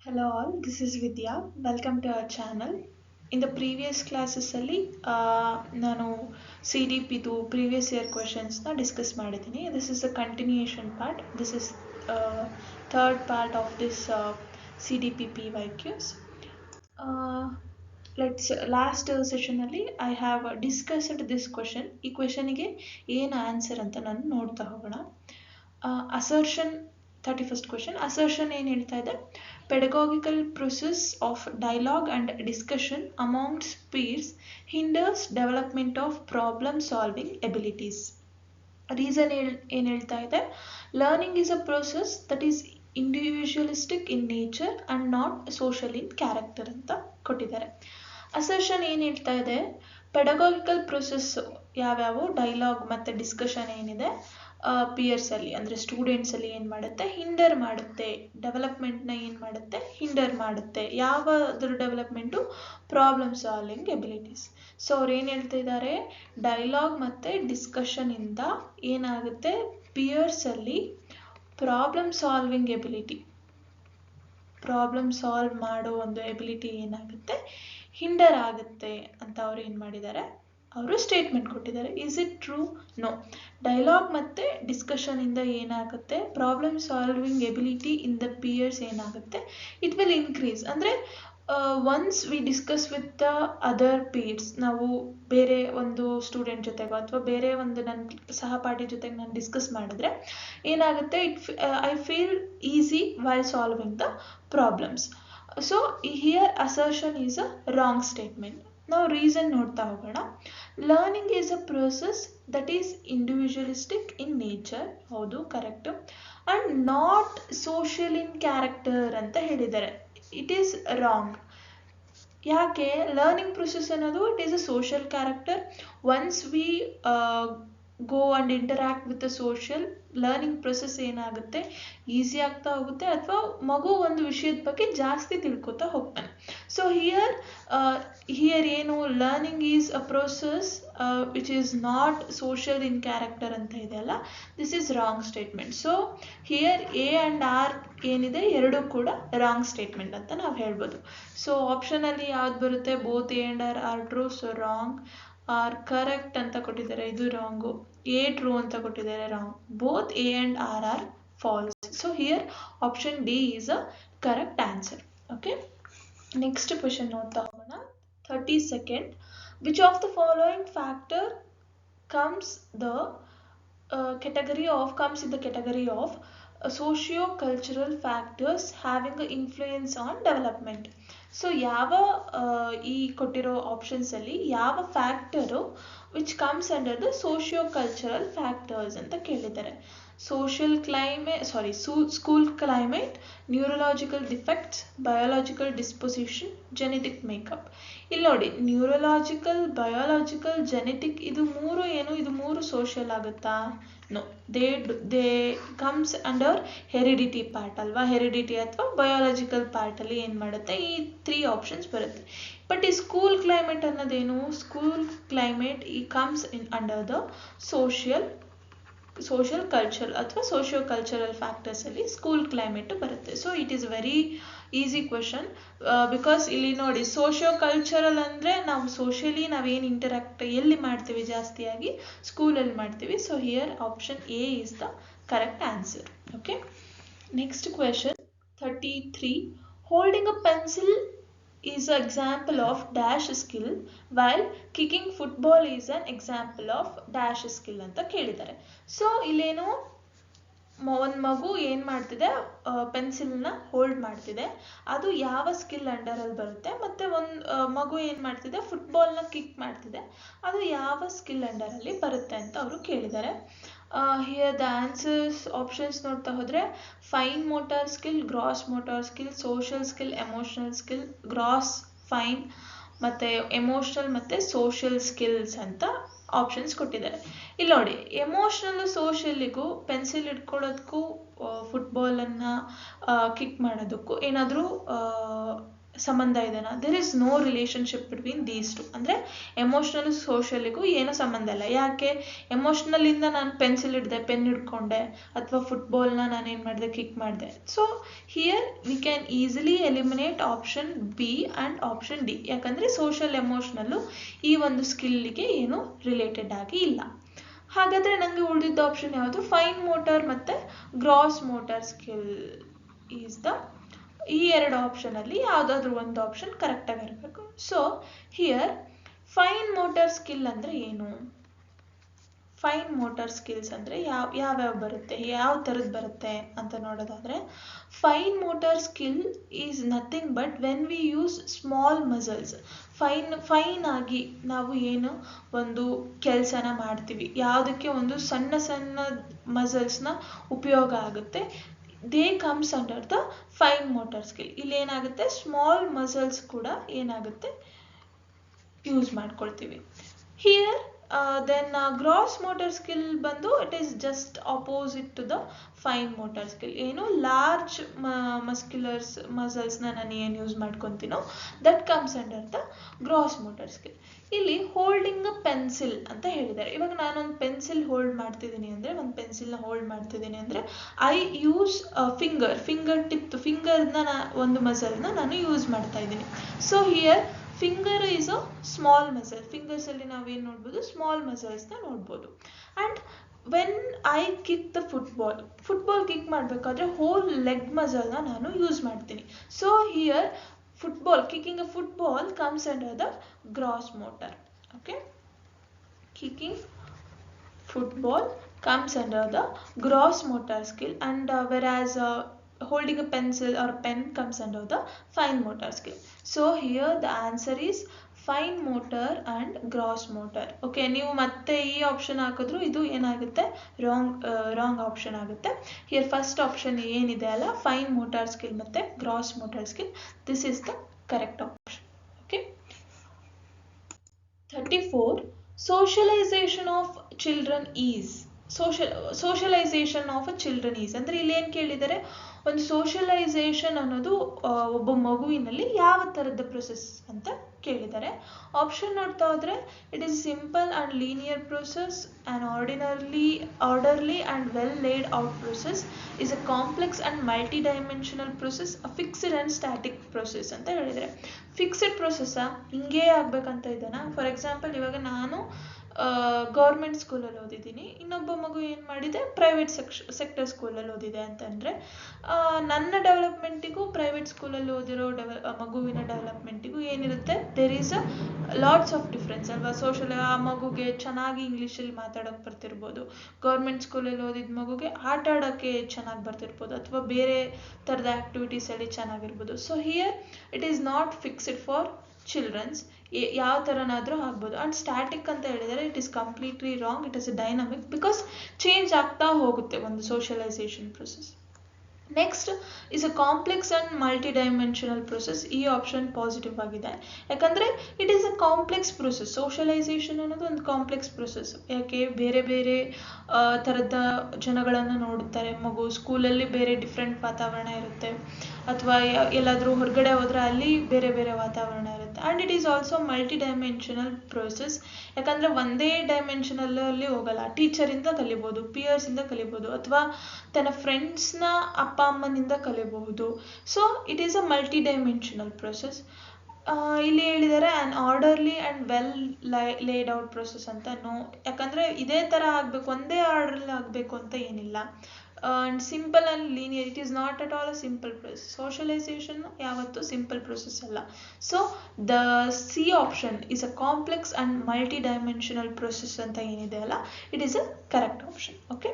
Hello all, this is Vidya. Welcome to our channel. In the previous classes ಅಲ್ಲಿ ನಾನು CDPದು previous year questions ನ discuss ಮಾಡಿದ್ದೀನಿ. This is the continuation part. This is third part of this CDP PYQs. Last session ಅಲ್ಲಿ I have discussed this question. ಈ questionಗೆ ಏನು answer ಅಂತ ನಾನು ನೋಡ್ತಾ ಹೋಗೋಣ. Assertion 31st question. Assertion ಏನು ಹೇಳ್ತಾ ಇದೆ? Pedagogical process of dialogue and discussion amongst peers hinders development of problem solving abilities. Reason ಏನು ಹೇಳ್ತಾ ಇದೆ? Learning is a process that is individualistic in nature and not social in character ಅಂತ ಕೊಟ್ಟಿದ್ದಾರೆ. Assertion ಏನು ಹೇಳ್ತಾ ಇದೆ? Pedagogical process ಯಾವ್ಯಾವು dialogue ಮತ್ತು ಡಿಸ್ಕಷನ್ ಏನಿದೆ ಪಿಯರ್ಸ್ ಅಲ್ಲಿ ಅಂದರೆ ಸ್ಟೂಡೆಂಟ್ಸ್ ಅಲ್ಲಿ ಏನು ಮಾಡುತ್ತೆ, ಹಿಂಡರ್ ಮಾಡುತ್ತೆ, ಡೆವಲಪ್ಮೆಂಟ್ನ ಏನು ಮಾಡುತ್ತೆ, ಹಿಂಡರ್ ಮಾಡುತ್ತೆ. ಯಾವ್ದ್ರ development? Problem solving abilities. So ಅವ್ರು ಏನು ಹೇಳ್ತಾ ಇದ್ದಾರೆ, ಡೈಲಾಗ್ ಮತ್ತು ಡಿಸ್ಕಷನ್ ಇಂದ ಏನಾಗುತ್ತೆ, ಪಿಯರ್ಸ್ ಅಲ್ಲಿ problem solving ability, problem solve ಮಾಡೋ ಒಂದು ಎಬಿಲಿಟಿ ಏನಾಗುತ್ತೆ, ಹಿಂಡರ್ ಆಗುತ್ತೆ ಅಂತ ಅವ್ರು ಏನು ಮಾಡಿದ್ದಾರೆ, ಅವರು ಸ್ಟೇಟ್ಮೆಂಟ್ ಕೊಟ್ಟಿದ್ದಾರೆ. Is it true? No. Dialogue ಮತ್ತು ಡಿಸ್ಕಷನ್ ಇಂದ ಏನಾಗುತ್ತೆ, problem solving ability in the peers ಏನಾಗುತ್ತೆ, ಇಟ್ ವಿಲ್ ಇನ್ಕ್ರೀಸ್. ಅಂದರೆ once we discuss with the other peers, ನಾವು ಬೇರೆ ಒಂದು ಸ್ಟೂಡೆಂಟ್ ಜೊತೆಗೋ ಅಥವಾ ಬೇರೆ ಒಂದು ನನ್ನ ಸಹಪಾಠಿ ಜೊತೆಗೆ ನಾನು ಡಿಸ್ಕಸ್ ಮಾಡಿದ್ರೆ ಏನಾಗುತ್ತೆ, I feel easy while solving the problems. So here assertion is a wrong statement. ನಾವು ರೀಸನ್ ನೋಡ್ತಾ ಹೋಗೋಣ. Learning is a process that is individualistic in nature. ಹೌದು, correct. And not social in character ಅಂತ ಹೇಳಿದ್ದಾರೆ. It is wrong. ಯಾಕೆ? Learning process ಅನ್ನೋದು it is a social character. Once we go and interact with the social, learning process ಏನಾಗುತ್ತೆ, easy ಆಗ್ತಾ ಹೋಗುತ್ತೆ, ಅಥವಾ ಮಗು ಒಂದು ವಿಷಯದ ಬಗ್ಗೆ ಜಾಸ್ತಿ ತಿಳ್ಕೊತಾ ಹೋಗ್ತಾನೆ. ಸೊ ಹಿಯರ್ ಏನು, learning is a process which is not social in character ಅಂತ ಇದೆಯಲ್ಲ, this is wrong statement. So here A and R ಏನಿದೆ ಎರಡೂ ಕೂಡ ರಾಂಗ್ ಸ್ಟೇಟ್ಮೆಂಟ್ ಅಂತ ನಾವು ಹೇಳ್ಬೋದು. ಸೊ ಆಪ್ಷನಲ್ಲಿ ಯಾವ್ದು ಬರುತ್ತೆ? Both A and are true. So wrong. Are correct ಅಂತ ಕೊಟ್ಟಿದ್ದಾರೆ, ಇದು ರಾಂಗು. ಎ ಟ್ರೂ ಅಂತ ಕೊಟ್ಟಿದ್ದಾರೆ, wrong. Both A and or false. So here option D is a correct answer. Okay, next question ನೋಡ್ತಾ ಹೋಗೋಣ. 32nd. Which of the following factor comes in the category of socio-cultural factors having an influence on development? So ಯಾವ ಈ ಕೊಟ್ಟಿರೋ options ಅಲ್ಲಿ ಯಾವ factor which comes under the socio-cultural factors ಅಂತ ಕೇಳಿದ್ದಾರೆ. School climate, neurological defects, biological disposition, genetic makeup. ಇಲ್ಲಿ ನೋಡಿ, neurological, biological, genetic, ಇದು ಮೂರು ಏನು, ಇದು ಮೂರು ಸೋಷಿಯಲ್ ಆಗುತ್ತಾ? No, they comes under heredity part ಅಲ್ವಾ. ಹೆರಿಡಿಟಿ ಅಥವಾ ಬಯೋಲಾಜಿಕಲ್ ಪಾರ್ಟಲ್ಲಿ ಏನು ಮಾಡುತ್ತೆ, ಈ 3 ಆಪ್ಷನ್ಸ್ ಬರುತ್ತೆ. ಬಟ್ ಈ ಸ್ಕೂಲ್ ಕ್ಲೈಮೇಟ್ ಅನ್ನೋದೇನು? ಸ್ಕೂಲ್ ಕ್ಲೈಮೇಟ್ ಈ comes in under the social culture ಅಥವಾ ಸೋಷಿಯೋ ಕಲ್ಚರಲ್ ಫ್ಯಾಕ್ಟರ್ಸ್ ಅಲ್ಲಿ ಸ್ಕೂಲ್ ಕ್ಲೈಮೇಟ್ ಬರುತ್ತೆ. So it is very easy question. Because ಇಲ್ಲಿ ನೋಡಿ, ಸೋಷಿಯೋ ಕಲ್ಚರಲ್ ಅಂದರೆ ನಾವು ಸೋಷಿಯಲಿ ನಾವೇನು ಇಂಟರಾಕ್ಟ್ ಎಲ್ಲಿ ಮಾಡ್ತೀವಿ, ಜಾಸ್ತಿಯಾಗಿ ಸ್ಕೂಲಲ್ಲಿ ಮಾಡ್ತೀವಿ. So here option A is the correct answer. Okay, next question 33. Holding a pencil is an example of dash skill while kicking football is an example of dash skill ಅಂತ ಕೇಳಿದ್ದಾರೆ. So ಇಲ್ಲೇನು, ಒಂದು ಮಗು ಏನು ಮಾಡ್ತಿದೆ, ಪೆನ್ಸಿಲ್ನ ಹೋಲ್ಡ್ ಮಾಡ್ತಿದೆ, ಅದು ಯಾವ ಸ್ಕಿಲ್ ಅಂಡರಲ್ಲಿ ಬರುತ್ತೆ, ಮತ್ತು ಒಂದು ಮಗು ಏನು ಮಾಡ್ತಿದೆ, ಫುಟ್ಬಾಲ್ನ ಕಿಕ್ ಮಾಡ್ತಿದೆ, ಅದು ಯಾವ ಸ್ಕಿಲ್ ಅಂಡರಲ್ಲಿ ಬರುತ್ತೆ ಅಂತ ಅವರು ಕೇಳಿದ್ದಾರೆ. ಹಿಯರ್ ದ ಆನ್ಸರ್ಸ್ ಆಪ್ಷನ್ಸ್ ನೋಡ್ತಾ ಹೋದರೆ, fine motor skill, gross motor skill, social skill, emotional skill, gross, fine ಮತ್ತು ಎಮೋಷನಲ್ ಮತ್ತು ಸೋಷಿಯಲ್ ಸ್ಕಿಲ್ಸ್ ಅಂತ ಆಪ್ಷನ್ಸ್ ಕೊಟ್ಟಿದ್ದಾರೆ. ಇಲ್ಲಿ ನೋಡಿ, ಎಮೋಷ್ನಲ್ ಸೋಷಿಯಲಿಗೂ ಪೆನ್ಸಿಲ್ ಇಟ್ಕೊಳ್ಳೋದಕ್ಕೂ ಫುಟ್ಬಾಲನ್ನು ಕಿಕ್ ಮಾಡೋದಕ್ಕೂ ಏನಾದರೂ ಸಂಬಂಧ ಇದೆನಾ? There is no relationship between these two. ಅಂದರೆ ಎಮೋಷ್ನಲ್ ಸೋಷಿಯಲಿಗೂ ಏನೂ ಸಂಬಂಧ ಇಲ್ಲ. ಯಾಕೆ? ಎಮೋಷ್ನಲಿಂದ ನಾನು ಪೆನ್ಸಿಲ್ ಹಿಡ್ದೆ, ಪೆನ್ ಹಿಡ್ಕೊಂಡೆ, ಅಥವಾ ಫುಟ್ಬಾಲ್ನ ನಾನೇನು ಮಾಡಿದೆ, ಕಿಕ್ ಮಾಡಿದೆ. So here we can easily eliminate option B and option D. ಯಾಕಂದರೆ ಸೋಷಿಯಲ್ ಎಮೋಷ್ನಲ್ಲು ಈ ಒಂದು ಸ್ಕಿಲ್ಗೆ ಏನು ರಿಲೇಟೆಡ್ ಆಗಿ ಇಲ್ಲ. ಹಾಗಾದರೆ ನನಗೆ ಉಳಿದಿದ್ದ ಆಪ್ಷನ್ ಯಾವುದು? ಫೈನ್ ಮೋಟರ್ ಮತ್ತು gross motor skill is the. ಈ ಎರಡು ಆಪ್ಷನಲ್ಲಿ ಯಾವುದಾದ್ರೂ ಒಂದು ಆಪ್ಷನ್ ಕರೆಕ್ಟಾಗಿರಬೇಕು. So here fine motor skill ಅಂದರೆ ಏನು? ಫೈನ್ ಮೋಟರ್ ಸ್ಕಿಲ್ಸ್ ಅಂದರೆ ಯಾವ್ಯಾವ ಬರುತ್ತೆ, ಯಾವ ಥರದ್ದು ಬರುತ್ತೆ ಅಂತ ನೋಡೋದಾದರೆ, fine motor skill is nothing but when we use small muscles. Fine ಆಗಿ ನಾವು ಏನು ಒಂದು ಕೆಲಸನ ಮಾಡ್ತೀವಿ, ಯಾವುದಕ್ಕೆ ಒಂದು ಸಣ್ಣ ಸಣ್ಣ ಮಸಲ್ಸ್ನ ಉಪಯೋಗ ಆಗುತ್ತೆ, they comes under the fine motor skill. ಇಲ್ಲಿ ಏನಾಗುತ್ತೆ, ಸ್ಮಾಲ್ ಮಸಲ್ಸ್ ಕೂಡ ಏನಾಗುತ್ತೆ ಯೂಸ್ ಮಾಡ್ಕೊಳ್ತೀವಿ. Here then gross motor skill ಬಂದು it is just opposite to the fine motor skill. ಏನು ಲಾರ್ಜ್ ಮಸ್ಕ್ಯುಲರ್ಸ್ ಮಸಲ್ಸ್ನ ನಾನು ಏನು ಯೂಸ್ ಮಾಡ್ಕೊತೀನೋ that comes under the gross motor skill. ಇಲ್ಲಿ ಹೋಲ್ಡಿಂಗ್ ಅ ಪೆನ್ಸಿಲ್ ಅಂತ ಹೇಳಿದ್ದಾರೆ. ಇವಾಗ ನಾನೊಂದು ಪೆನ್ಸಿಲ್ ಹೋಲ್ಡ್ ಮಾಡ್ತಿದ್ದೀನಿ ಅಂದರೆ, ಒಂದು ಪೆನ್ಸಿಲ್ನ ಹೋಲ್ಡ್ ಮಾಡ್ತಿದ್ದೀನಿ ಅಂದರೆ ಐ ಯೂಸ್ ಫಿಂಗರ್ ಟಿಪ್, ಫಿಂಗರ್ನ ಒಂದು ಮಸಲ್ನ ನಾನು ಯೂಸ್ ಮಾಡ್ತಾ ಇದ್ದೀನಿ. So here finger is a small muscle. ಫಿಂಗರ್ಸಲ್ಲಿ ನಾವೇನು ನೋಡ್ಬೋದು, ಸ್ಮಾಲ್ ಮಸಲ್ಸ್ನ ನೋಡ್ಬೋದು. And when I kick the football kick ಮಾಡಬೇಕಾದ್ರೆ ಹೋಲ್ ಲೆಗ್ ಮಸಲ್ನ ನಾನು ಯೂಸ್ ಮಾಡ್ತೀನಿ. So here kicking a football comes under the gross motor. Okay, kicking football comes under the gross motor skill, and whereas holding a pencil or a pen comes under the fine motor skill. So here the answer is fine motor and gross motor. Okay, ನೀವು ಮತ್ತೆ ಈ option ಹಾಕಿದ್ರು ಇದು ಏನಾಗುತ್ತೆ, wrong option ಆಗುತ್ತೆ. Here first option ಏನಿದೆ ಅಲ್ಲ, fine motor skill ಮತ್ತು gross motor skill, this is the correct option. Okay, 34 socialisation of children is. Socialisation of a children is ಅಂದರೆ ಇಲ್ಲಿ ಏನು ಕೇಳಿದರೆ, ಒಂದು ಸೋಷಲೈಸೇಷನ್ ಅನ್ನೋದು ಒಬ್ಬ ಮಗುವಿನಲ್ಲಿ ಯಾವ ಥರದ ಪ್ರೊಸೆಸ್ ಅಂತ ಕೇಳಿದ್ದಾರೆ. ಆಪ್ಷನ್ ನೋಡ್ತಾ ಹೋದರೆ, it is simple and linear process, an orderly and well laid out process, is a complex and multi dimensional process, a fixed and static process ಅಂತ ಹೇಳಿದರೆ. ಫಿಕ್ಸ್ಡ್ ಪ್ರೊಸೆಸ್ಸಾ ಹಿಂಗೇ ಆಗಬೇಕಂತ ಇದ್ದಾನ? ಫಾರ್ ಎಕ್ಸಾಂಪಲ್, ಇವಾಗ ನಾನು ಗೌರ್ಮೆಂಟ್ ಸ್ಕೂಲಲ್ಲಿ ಓದಿದ್ದೀನಿ, ಇನ್ನೊಬ್ಬ ಮಗು ಏನು ಮಾಡಿದೆ, ಪ್ರೈವೇಟ್ ಸೆಕ್ಟರ್ ಸ್ಕೂಲಲ್ಲಿ ಓದಿದೆ ಅಂತಂದರೆ ನನ್ನ ಡೆವಲಪ್ಮೆಂಟಿಗೂ ಪ್ರೈವೇಟ್ ಸ್ಕೂಲಲ್ಲಿ ಓದಿರೋ ಮಗುವಿನ ಡೆವಲಪ್ಮೆಂಟಿಗೂ ಏನಿರುತ್ತೆ, there is a lots of difference ಅಲ್ವಾ. ಆ ಮಗುಗೆ ಚೆನ್ನಾಗಿ ಇಂಗ್ಲೀಷಲ್ಲಿ ಮಾತಾಡೋಕ್ಕೆ ಬರ್ತಿರ್ಬೋದು, ಗೌರ್ಮೆಂಟ್ ಸ್ಕೂಲಲ್ಲಿ ಓದಿದ ಮಗುಗೆ ಆಟ ಆಡೋಕ್ಕೆ ಚೆನ್ನಾಗಿ ಬರ್ತಿರ್ಬೋದು, ಅಥವಾ ಬೇರೆ ಥರದ ಆ್ಯಕ್ಟಿವಿಟೀಸಲ್ಲಿ ಚೆನ್ನಾಗಿರ್ಬೋದು. So here it is not fixed for childrens, ಯಾವ ಥರನಾದರೂ ಆಗ್ಬೋದು. ಆ್ಯಂಡ್ ಸ್ಟ್ಯಾಟಿಕ್ ಅಂತ ಹೇಳಿದರೆ it is completely wrong, it is a dynamic, because change ಆಗ್ತಾ ಹೋಗುತ್ತೆ ಒಂದು socialisation process. Next is a complex and multi dimensional process. ಈ ಆಪ್ಷನ್ ಪಾಸಿಟಿವ್ ಆಗಿದೆ, ಯಾಕಂದರೆ it is a complex process. Socialisation ಅನ್ನೋದು ಒಂದು ಕಾಂಪ್ಲೆಕ್ಸ್ ಪ್ರೊಸೆಸ್. ಯಾಕೆ, ಬೇರೆ ಬೇರೆ ಥರದ ಜನಗಳನ್ನು ನೋಡುತ್ತಾರೆ ಮಗು, ಸ್ಕೂಲಲ್ಲಿ ಬೇರೆ ಡಿಫ್ರೆಂಟ್ ವಾತಾವರಣ ಇರುತ್ತೆ, ಅಥವಾ ಎಲ್ಲಾದರೂ ಹೊರಗಡೆ ಹೋದರೆ ಅಲ್ಲಿ ಬೇರೆ ಬೇರೆ ವಾತಾವರಣ ಇರುತ್ತೆ. And it is also multi dimensional process, ಯಾಕಂದರೆ ಒಂದೇ ಡೈಮೆನ್ಷನಲ್ಲಿ ಹೋಗಲ್ಲ. ಟೀಚರಿಂದ ಕಲಿಬೋದು, ಪಿಯರ್ಸಿಂದ ಕಲಿಬೋದು, ಅಥವಾ ತನ್ನ ಫ್ರೆಂಡ್ಸ್ನ ಅಪ್ಪ ಅಮ್ಮನಿಂದ ಕಲಿಬಹುದು. So it is a multi dimensional process. ಇಲ್ಲಿ ಹೇಳಿದ್ದಾರೆ an orderly and well laid out process ಅಂತ. ಯಾಕಂದರೆ ಇದೇ ಥರ ಆಗಬೇಕು, ಒಂದೇ ಆರ್ಡ್ರಲ್ಲಿ ಆಗಬೇಕು ಅಂತ ಏನಿಲ್ಲ. And simple and linear, it is not at all a simple process. Socialisation ಯಾವತ್ತೂ ಸಿಂಪಲ್ ಪ್ರೊಸೆಸ್ ಅಲ್ಲ. So the C option is a complex and multi dimensional process ಅಂತ ಏನಿದೆ ಅಲ್ಲ, it is a correct option. Okay,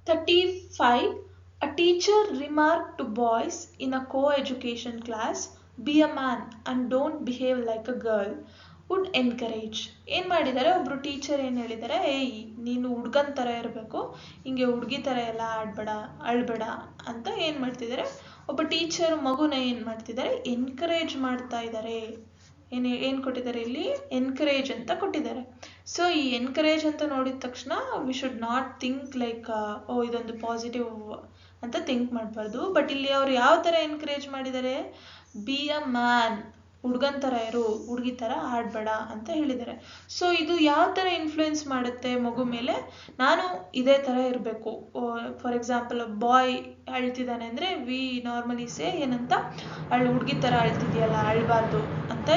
35 a teacher remarked to boys in a co-education class, be a man and don't behave like a girl, would encourage. ಏನು ಮಾಡಿದ್ದಾರೆ, ಒಬ್ಬರು teacher ಏನು ಹೇಳಿದ್ದಾರೆ, ಏಯ್ ನೀನು ಹುಡ್ಗನ ಥರ ಇರಬೇಕು, ಹಿಂಗೆ ಹುಡುಗಿ ಥರ ಎಲ್ಲ ಅಳ್ಬೇಡ ಅಂತ ಏನು ಮಾಡ್ತಿದ್ದಾರೆ, ಒಬ್ಬ ಟೀಚರ್ ಮಗುನ ಏನು ಮಾಡ್ತಿದ್ದಾರೆ, ಎನ್ಕರೇಜ್ ಮಾಡ್ತಾ ಇದ್ದಾರೆ. ಏನು ಕೊಟ್ಟಿದ್ದಾರೆ ಇಲ್ಲಿ, ಎನ್ಕರೇಜ್ ಅಂತ ಕೊಟ್ಟಿದ್ದಾರೆ. ಸೊ ಈ ಎನ್ಕರೇಜ್ ಅಂತ ನೋಡಿದ ತಕ್ಷಣ we should not think like oh ಇದೊಂದು ಪಾಸಿಟಿವ್ ಅಂತ ಥಿಂಕ್ ಮಾಡಬಾರ್ದು. ಬಟ್ ಇಲ್ಲಿ ಅವ್ರು ಯಾವ ಥರ ಎನ್ಕರೇಜ್ ಮಾಡಿದ್ದಾರೆ, ಬಿ ಅ ಮ್ಯಾನ್, ಹುಡುಗನ ಥರ ಇರು, ಹುಡುಗಿ ಥರ ಆಡಬೇಡ ಅಂತ ಹೇಳಿದ್ದಾರೆ. ಸೊ ಇದು ಯಾವ ಥರ ಇನ್ಫ್ಲೂಯೆನ್ಸ್ ಮಾಡುತ್ತೆ ಮಗು ಮೇಲೆ, ನಾನು ಇದೇ ಥರ ಇರಬೇಕು. ಫಾರ್ ಎಕ್ಸಾಂಪಲ್ ಬಾಯ್ ಅಳ್ತಿದ್ದಾನೆ ಅಂದರೆ ವಿ ನಾರ್ಮಲಿ ಸೇ ಏನಂತ, ಹುಡುಗಿ ಥರ ಅಳ್ತಿದೆಯಲ್ಲ, ಅಳಬಾರ್ದು ಅಂತ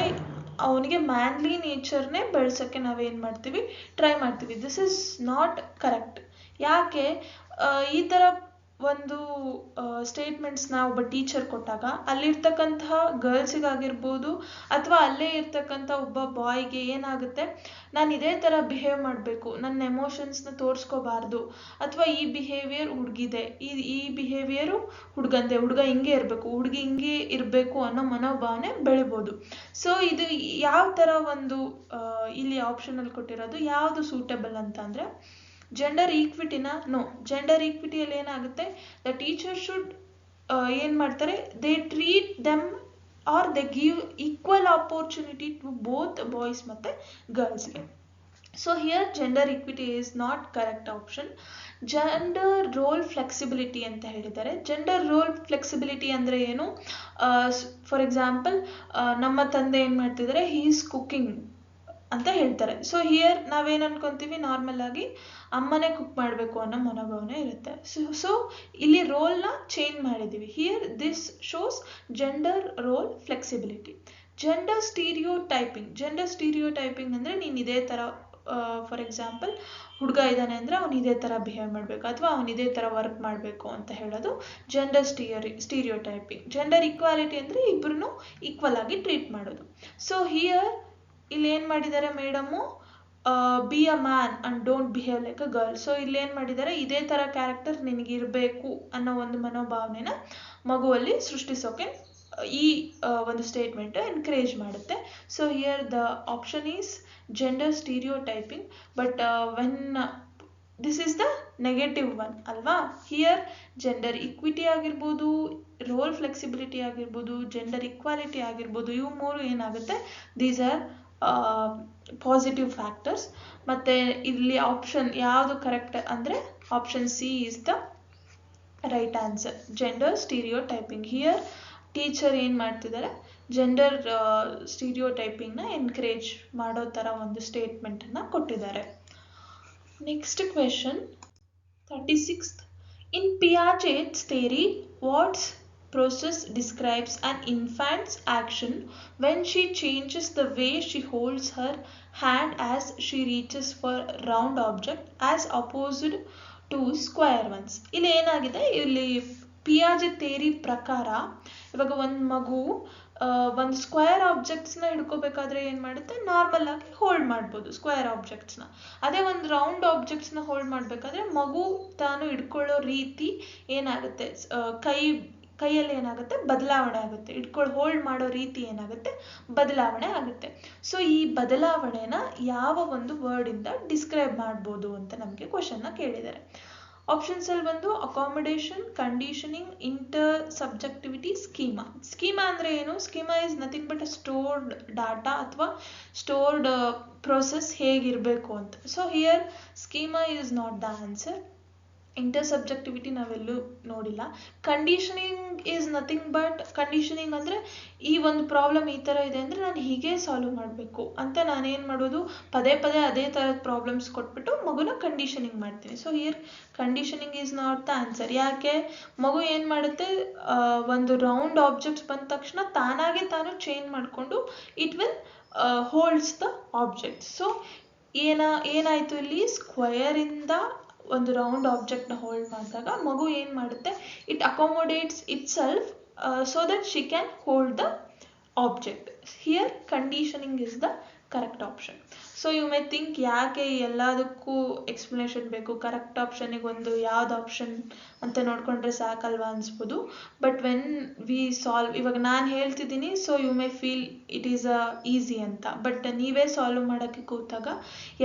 ಅವನಿಗೆ ಮ್ಯಾನ್ಲಿ ನೇಚರ್ನೇ ಬೆಳ್ಸೋಕ್ಕೆ ನಾವೇನು ಮಾಡ್ತೀವಿ, ಟ್ರೈ ಮಾಡ್ತೀವಿ. This is not correct. ಯಾಕೆ ಈ ಥರ ಒಂದು ಸ್ಟೇಟ್ಮೆಂಟ್ಸ್ನ ಒಬ್ಬ ಟೀಚರ್ ಕೊಟ್ಟಾಗ ಅಲ್ಲಿರ್ತಕ್ಕಂತಹ ಗರ್ಲ್ಸಿಗಾಗಿರ್ಬೋದು ಅಥವಾ ಅಲ್ಲೇ ಇರ್ತಕ್ಕಂಥ ಒಬ್ಬ ಬಾಯ್ಗೆ ಏನಾಗುತ್ತೆ, ನಾನು ಇದೇ ಥರ ಬಿಹೇವ್ ಮಾಡಬೇಕು, ನನ್ನ ಎಮೋಷನ್ಸ್ನ ತೋರಿಸ್ಕೋಬಾರ್ದು, ಅಥವಾ ಈ ಬಿಹೇವಿಯರ್ ಹುಡುಗಿದೆ, ಈ ಬಿಹೇವಿಯರು ಹುಡುಗಂದೆ, ಹುಡುಗ ಹಿಂಗೆ ಇರಬೇಕು, ಹುಡುಗಿ ಹಿಂಗೆ ಇರಬೇಕು ಅನ್ನೋ ಮನೋಭಾವನೆ ಬೆಳಿಬೋದು. ಸೊ ಇದು ಯಾವ ಥರ ಒಂದು ಇಲ್ಲಿ ಆಪ್ಷನಲ್ಲಿ ಕೊಟ್ಟಿರೋದು ಯಾವುದು ಸೂಟಬಲ್ ಅಂತ ಅಂದರೆ, ಜೆಂಡರ್ ಈಕ್ವಿಟಿನ ನೋ, ಜೆಂಡರ್ ಈಕ್ವಿಟಿಯಲ್ಲಿ ಏನಾಗುತ್ತೆ, ದ ಟೀಚರ್ ಶುಡ್ ಏನು ಮಾಡ್ತಾರೆ, they treat them or they give equal opportunity to both boys ಮತ್ತು ಗರ್ಲ್ಸ್ಗೆ. So here gender equity is not correct option. Gender role flexibility ಅಂತ ಹೇಳಿದ್ದಾರೆ. ಜೆಂಡರ್ ರೋಲ್ ಫ್ಲೆಕ್ಸಿಬಿಲಿಟಿ ಅಂದರೆ ಏನು, ಫಾರ್ ಎಕ್ಸಾಂಪಲ್ ನಮ್ಮ ತಂದೆ ಏನು ಮಾಡ್ತಿದ್ದಾರೆ, ಹೀ ಈಸ್ ಕುಕ್ಕಿಂಗ್ ಅಂತ ಹೇಳ್ತಾರೆ. ಸೊ ಹಿಯರ್ ನಾವೇನು ಅನ್ಕೊಂತೀವಿ, ನಾರ್ಮಲ್ ಆಗಿ ಅಮ್ಮನೇ ಕುಕ್ ಮಾಡಬೇಕು ಅನ್ನೋ ಮನೋಭಾವನೆ ಇರುತ್ತೆ. ಸೊ ಇಲ್ಲಿ ರೋಲ್ನ ಚೇಂಜ್ ಮಾಡಿದ್ದೀವಿ. Here this shows gender role flexibility. Gender stereotyping. Gender stereotyping ಅಂದರೆ ನೀನು ಇದೇ ಥರ, ಫಾರ್ ಎಕ್ಸಾಂಪಲ್ ಹುಡುಗ ಇದ್ದಾನೆ ಅಂದರೆ ಅವನು ಇದೇ ಥರ ಬಿಹೇವ್ ಮಾಡಬೇಕು ಅಥವಾ ಅವನು ಇದೇ ಥರ ವರ್ಕ್ ಮಾಡಬೇಕು ಅಂತ ಹೇಳೋದು ಜೆಂಡರ್ ಸ್ಟೀರಿಯೋಟೈಪಿಂಗ್. ಜೆಂಡರ್ ಈಕ್ವಾಲಿಟಿ ಅಂದರೆ ಇಬ್ಬರನ್ನು ಈಕ್ವಲ್ ಆಗಿ ಟ್ರೀಟ್ ಮಾಡೋದು. ಸೊ ಹಿಯರ್ ಇಲ್ಲಿ ಏನು ಮಾಡಿದ್ದಾರೆ madam, be a man and don't behave like a girl. So ಇಲ್ಲಿ ಏನು ಮಾಡಿದ್ದಾರೆ, ಇದೇ ಥರ ಕ್ಯಾರೆಕ್ಟರ್ ನಿನಗಿರಬೇಕು ಅನ್ನೋ ಒಂದು ಮನೋಭಾವನೆನ ಮಗುವಲ್ಲಿ ಸೃಷ್ಟಿಸೋಕೆ ಈ ಒಂದು ಸ್ಟೇಟ್ಮೆಂಟ್ ಎನ್ಕರೇಜ್ ಮಾಡುತ್ತೆ. So here the option is gender stereotyping. But when this is the negative one ಅಲ್ವಾ. ಹಿಯರ್ ಜೆಂಡರ್ ಈಕ್ವಿಟಿ ಆಗಿರ್ಬೋದು, ರೋಲ್ ಫ್ಲೆಕ್ಸಿಬಿಲಿಟಿ ಆಗಿರ್ಬೋದು, ಜೆಂಡರ್ ಈಕ್ವಾಲಿಟಿ ಆಗಿರ್ಬೋದು, ಇವು ಮೂರು ಏನಾಗುತ್ತೆ, ದೀಸ್ ಆರ್ ಪಾಸಿಟಿವ್ ಫ್ಯಾಕ್ಟರ್ಸ್. ಮತ್ತು ಇಲ್ಲಿ ಆಪ್ಷನ್ ಯಾವುದು ಕರೆಕ್ಟ್ ಅಂದರೆ option C is the right answer, gender stereotyping. Here teacher ಏನು ಮಾಡ್ತಿದ್ದಾರೆ, ಜೆಂಡರ್ ಸ್ಟೀರಿಯೋಟೈಪಿಂಗ್ನ ಎನ್ಕರೇಜ್ ಮಾಡೋ ಥರ ಒಂದು ಸ್ಟೇಟ್ಮೆಂಟನ್ನು ಕೊಟ್ಟಿದ್ದಾರೆ. Next question 36th. In Piaget's theory, what process describes an infant's action when she changes the way she holds her hand as she reaches for round object as opposed to square ones? ಇಲ್ಲಿ ಏನಾಗಿದೆ, ಇಲ್ಲಿ Piaget theory ಪ್ರಕಾರ ಇವಾಗ ಒಂದು ಮಗು ಒಂದು square ಆಬ್ಜೆಕ್ಟ್ಸ್ನ ಹಿಡ್ಕೋಬೇಕಾದ್ರೆ ಏನು ಮಾಡುತ್ತೆ, ನಾರ್ಮಲ್ ಆಗಿ ಹೋಲ್ಡ್ ಮಾಡ್ಬೋದು ಸ್ಕ್ವೇರ್ ಆಬ್ಜೆಕ್ಟ್ಸ್ನ. ಅದೇ ಒಂದು ರೌಂಡ್ ಆಬ್ಜೆಕ್ಟ್ಸ್ನ ಹೋಲ್ಡ್ ಮಾಡಬೇಕಾದ್ರೆ ಮಗು ತಾನು ಹಿಡ್ಕೊಳ್ಳೋ ರೀತಿ ಏನಾಗುತ್ತೆ, ಕೈಯಲ್ಲಿ ಏನಾಗುತ್ತೆ, ಬದಲಾವಣೆ ಆಗುತ್ತೆ. ಹೋಲ್ಡ್ ಮಾಡೋ ರೀತಿ ಏನಾಗುತ್ತೆ, ಬದಲಾವಣೆ ಆಗುತ್ತೆ. ಸೊ ಈ ಬದಲಾವಣೆನ ಯಾವ ಒಂದು ವರ್ಡಿಂದ ಡಿಸ್ಕ್ರೈಬ್ ಮಾಡ್ಬೋದು ಅಂತ ನಮಗೆ ಕ್ವಶನ್ನ ಕೇಳಿದ್ದಾರೆ. ಆಪ್ಷನ್ಸಲ್ಲಿ ಬಂದು accommodation, conditioning, inter subjectivity, schema. Schema ಅಂದರೆ ಏನು, schema is nothing but a stored data ಅಥವಾ ಸ್ಟೋರ್ಡ್ ಪ್ರೊಸೆಸ್ ಹೇಗಿರಬೇಕು ಅಂತ. So here schema is not the answer. Inter subjectivity ನಾವೆಲ್ಲೂ ನೋಡಿಲ್ಲ. Conditioning is nothing but, conditioning ಅಂದರೆ ಈ ಒಂದು ಪ್ರಾಬ್ಲಮ್ ಈ ಥರ ಇದೆ ಅಂದರೆ ನಾನು ಹೀಗೆ ಸಾಲ್ವ್ ಮಾಡಬೇಕು ಅಂತ ನಾನೇನು ಮಾಡೋದು, ಪದೇ ಪದೇ ಅದೇ ಥರದ ಪ್ರಾಬ್ಲಮ್ಸ್ ಕೊಟ್ಬಿಟ್ಟು ಮಗುನ ಕಂಡೀಷನಿಂಗ್ ಮಾಡ್ತೀನಿ. So here conditioning is not the answer. ಯಾಕೆ, ಮಗು ಏನು ಮಾಡುತ್ತೆ, ಒಂದು ರೌಂಡ್ ಆಬ್ಜೆಕ್ಟ್ಸ್ ಬಂದ ತಕ್ಷಣ ತಾನಾಗೆ ತಾನು ಚೇಂಜ್ ಮಾಡಿಕೊಂಡು it will holds the object. So ಏನಾಯಿತು ಇಲ್ಲಿ, ಸ್ಕ್ವಯರಿಂದ ಒಂದು ರೌಂಡ್ ಆಬ್ಜೆಕ್ಟ್ನ ಹೋಲ್ಡ್ ಮಾಡಿದಾಗ ಮಗು ಏನು ಮಾಡುತ್ತೆ, it accommodates itself so that she can hold the object. Here conditioning is the correct option. So you may think ಯಾಕೆ ಎಲ್ಲದಕ್ಕೂ ಎಕ್ಸ್ಪ್ಲನೇಷನ್ ಬೇಕು, ಕರೆಕ್ಟ್ ಆಪ್ಷನಿಗೆ ಒಂದು ಯಾವ್ದು ಆಪ್ಷನ್ ಅಂತ ನೋಡಿಕೊಂಡ್ರೆ ಸಾಕಲ್ವಾ ಅನಿಸ್ಬೋದು. ಬಟ್ ವೆನ್ ವಿ ಸಾಲ್ವ್, ಇವಾಗ ನಾನು ಹೇಳ್ತಿದ್ದೀನಿ, so you may feel it is a easy ಅಂತ. ಬಟ್ ನೀವೇ ಸಾಲ್ವ್ ಮಾಡೋಕ್ಕೆ ಕೂತಾಗ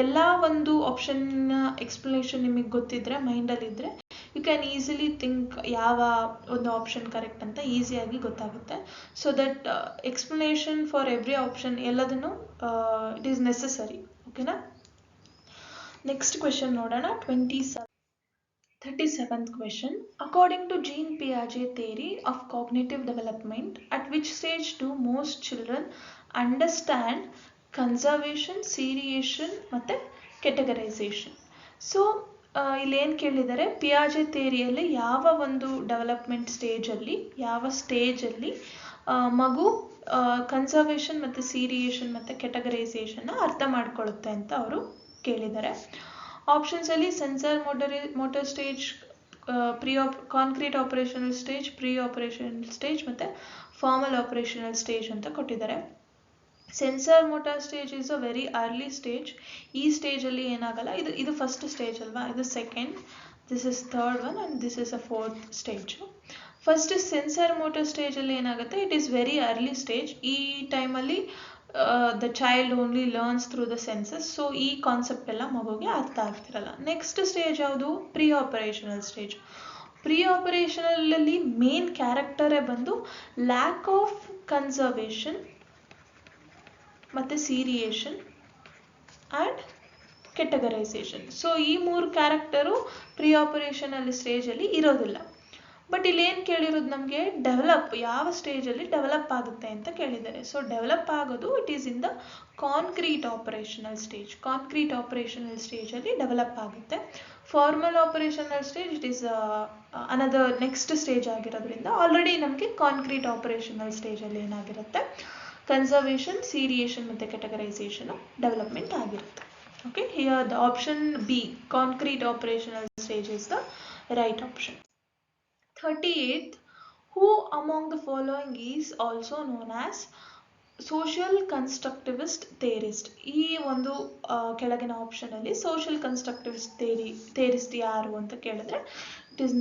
ಎಲ್ಲ ಒಂದು ಆಪ್ಷನ್ನ ಎಕ್ಸ್ಪ್ಲನೇಷನ್ ನಿಮಗೆ ಗೊತ್ತಿದ್ರೆ, ಮೈಂಡಲ್ಲಿದ್ದರೆ, ಯು ಕ್ಯಾನ್ ಈಸಿಲಿ ಥಿಂಕ್ ಯಾವ ಒಂದು ಆಪ್ಷನ್ ಕರೆಕ್ಟ್ ಅಂತ ಈಸಿಯಾಗಿ ಗೊತ್ತಾಗುತ್ತೆ. So that explanation for every option ಎಲ್ಲದನ್ನು ಇಟ್ ಈಸ್ ನೆಸೆಸರಿ. ಓಕೆನಾ. ನೆಕ್ಸ್ಟ್ ಕ್ವೆಶನ್ ನೋಡೋಣ. 27. 37th question. According to Jean Piaget theory of cognitive development, at which stage do most children understand conservation, seriation ಮತ್ತು categorization? So ಇಲ್ಲಿ ಏನು ಕೇಳಿದ್ದಾರೆ, ಪಿಯಾಜೆ ಥಿಯರಿಯಲ್ಲಿ ಯಾವ ಒಂದು development ಸ್ಟೇಜಲ್ಲಿ, ಯಾವ ಸ್ಟೇಜಲ್ಲಿ ಮಗು ಕನ್ಸರ್ವೇಷನ್ ಮತ್ತು ಸೀರಿಯೇಷನ್ ಮತ್ತು ಕೆಟಗರೈಸೇಷನ್ನ ಅರ್ಥ ಮಾಡ್ಕೊಳ್ಳುತ್ತೆ ಅಂತ ಅವರು ಕೇಳಿದ್ದಾರೆ. ಆಪ್ಷನ್ಸಲ್ಲಿ sensor motor stage, concrete operational stage, pre operational stage ಮತ್ತು ಫಾರ್ಮಲ್ ಆಪರೇಷನಲ್ ಸ್ಟೇಜ್ ಅಂತ ಕೊಟ್ಟಿದ್ದಾರೆ. Sensor motor stage is a very early stage. ಈ ಸ್ಟೇಜಲ್ಲಿ ಏನಾಗಲ್ಲ, ಇದು ಫಸ್ಟ್ ಸ್ಟೇಜ್ ಅಲ್ವಾ, ಇದು second, this is third one and this is a fourth stage. First sensor motor ಸ್ಟೇಜಲ್ಲಿ ಏನಾಗುತ್ತೆ, it is very early stage. ಈ ಟೈಮಲ್ಲಿ the child only learns through the senses. So ಈ ಕಾನ್ಸೆಪ್ಟ್ ಎಲ್ಲ ಮಗುಗೆ ಅರ್ಥ ಆಗ್ತಿರಲ್ಲ. ನೆಕ್ಸ್ಟ್ ಸ್ಟೇಜ್ ಯಾವುದು, ಪ್ರೀ ಆಪರೇಷನಲ್ ಸ್ಟೇಜ್. ಪ್ರೀ ಆಪರೇಷನಲ್ಲಿ ಮೇನ್ ಕ್ಯಾರೆಕ್ಟರೇ ಬಂದು ಲ್ಯಾಕ್ ಆಫ್ ಕನ್ಸರ್ವೇಷನ್ ಮತ್ತು ಸೀರಿಯೇಷನ್ ಆ್ಯಂಡ್ ಕೆಟಗರೈಸೇಷನ್. ಸೊ ಈ ಮೂರು ಕ್ಯಾರೆಕ್ಟರು ಪ್ರೀ ಆಪರೇಷನಲ್ ಸ್ಟೇಜಲ್ಲಿ ಇರೋದಿಲ್ಲ. ಬಟ್ ಇಲ್ಲಿ ಏನು ಕೇಳಿರೋದು ನಮಗೆ, ಡೆವಲಪ್ ಯಾವ ಸ್ಟೇಜಲ್ಲಿ ಡೆವಲಪ್ ಆಗುತ್ತೆ ಅಂತ ಕೇಳಿದ್ದಾರೆ. ಸೊ ಡೆವಲಪ್ ಆಗೋದು it is in the concrete operational stage. Concrete operational ಸ್ಟೇಜಲ್ಲಿ ಡೆವಲಪ್ ಆಗುತ್ತೆ. Formal operational stage it is another next stage ಆಗಿರೋದ್ರಿಂದ ಆಲ್ರೆಡಿ ನಮಗೆ ಕಾನ್ಕ್ರೀಟ್ ಆಪರೇಷನಲ್ ಸ್ಟೇಜಲ್ಲಿ ಏನಾಗಿರುತ್ತೆ, ಕನ್ಸರ್ವೇಷನ್, ಸೀರಿಯೇಷನ್ ಮತ್ತು ಕೆಟಗರೈಸೇಷನ್ ಡೆವಲಪ್ಮೆಂಟ್ ಆಗಿರುತ್ತೆ. Okay, here the option B, concrete operational stage is the right option. 38th, who among the following is also known as social constructivist theorist? ಈ ಒಂದು ಕೆಳಗಿನ ಆಪ್ಷನಲ್ಲಿ social constructivist ಥೇರಿಸ್ಟ್ ಯಾರು ಅಂತ ಕೇಳಿದ್ರೆ it is